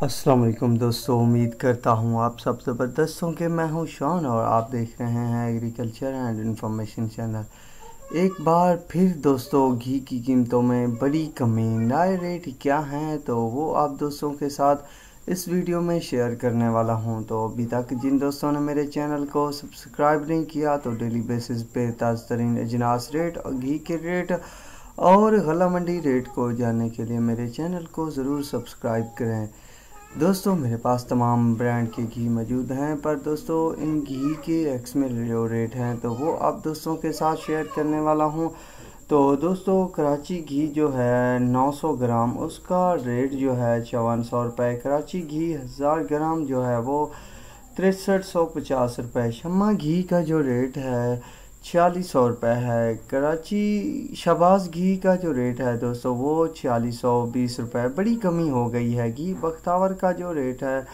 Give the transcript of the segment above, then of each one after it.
अस्सलाम वालेकुम दोस्तों, उम्मीद करता हूँ आप सब ज़बरदस्त होंगे। मैं हूँ शॉन और आप देख रहे हैं एग्रीकल्चर एंड इंफॉर्मेशन चैनल। एक बार फिर दोस्तों घी की कीमतों में बड़ी कमी, नए रेट क्या हैं तो वो आप दोस्तों के साथ इस वीडियो में शेयर करने वाला हूँ। तो अभी तक जिन दोस्तों ने मेरे चैनल को सब्सक्राइब नहीं किया तो डेली बेसिस पे ताज़ा तरीन अजनास रेट और घी के रेट और गला मंडी रेट को जानने के लिए मेरे चैनल को ज़रूर सब्सक्राइब करें। दोस्तों मेरे पास तमाम ब्रांड के घी मौजूद हैं, पर दोस्तों इन घी के एक्समेल जो रेट हैं तो वो आप दोस्तों के साथ शेयर करने वाला हूं। तो दोस्तों कराची घी जो है 900 ग्राम उसका रेट जो है 5400 रुपये। कराची घी 1000 ग्राम जो है वो 6350 रुपये। शम्मा घी का जो रेट है 4600 रुपये है। कराची शहबाज घी का जो रेट है दोस्तों वो 4620 रुपये। बड़ी कमी हो गई है। घी बख्तावर का जो रेट है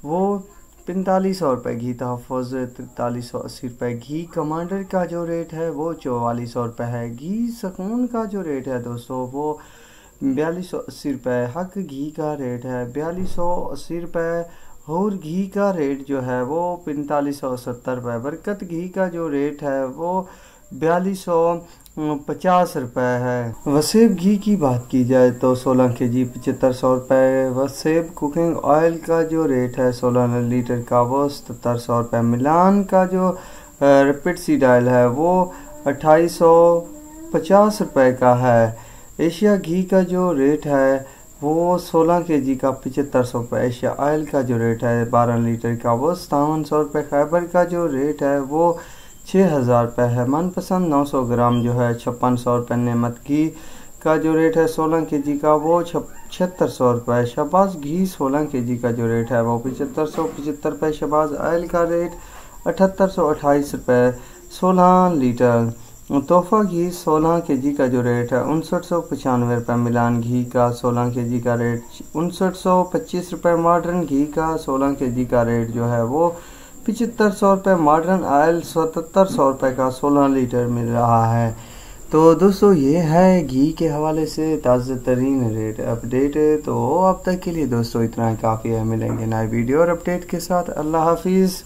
वो 4500 रुपये। घी तहफ़्फ़ुज़ 4380 रुपये। घी कमांडर का जो रेट है वो 4400 रुपये है। घी सुकून का जो रेट है दोस्तों वो 4280 रुपये। हक घी का रेट है 4280 रुपये। और घी का रेट जो है वो 4570 रुपये। बरकत घी का जो रेट है वो 4250 रुपये है। वसेब घी की बात की जाए तो 16 kg 7500 रुपये। वसेब कुकिंग ऑयल का जो रेट है 16 लीटर का वो 7700 रुपये। मिलान का जो रैपिड सीड ऑयल है वो 2850 रुपये का है। एशिया घी का जो रेट है वो 16 kg का 7500 रुपये। एशिया ऑयल का जो रेट है 12 लीटर का वो 5700 रुपये। खैबर का जो रेट है वो 6000 रुपये है। मनपसंद 900 ग्राम जो है 5600 रुपये। नेमत घी का जो रेट है 16 kg का वो 7600 रुपये। शहबाज घी 16 kg का जो रेट है वो 7575 रुपये। शहबाज ऑयल का रेट 7828 रुपये 16 लीटर। तोहफ़ा घी 16 kg का जो रेट है 5995 रुपये। मिलान घी का 16 kg का रेट 5925 रुपये। मॉडर्न घी का 16 kg का रेट जो है वो 7500 रुपये। मॉडर्न ऑयल 7700 रुपये का 16 लीटर मिल रहा है। तो दोस्तों ये है घी के हवाले से ताज़ा तरीन रेट अपडेट। तो अब तक के लिए दोस्तों इतना ही काफ़ी है। मिलेंगे नए वीडियो और अपडेट के साथ। अल्लाह हाफिज़।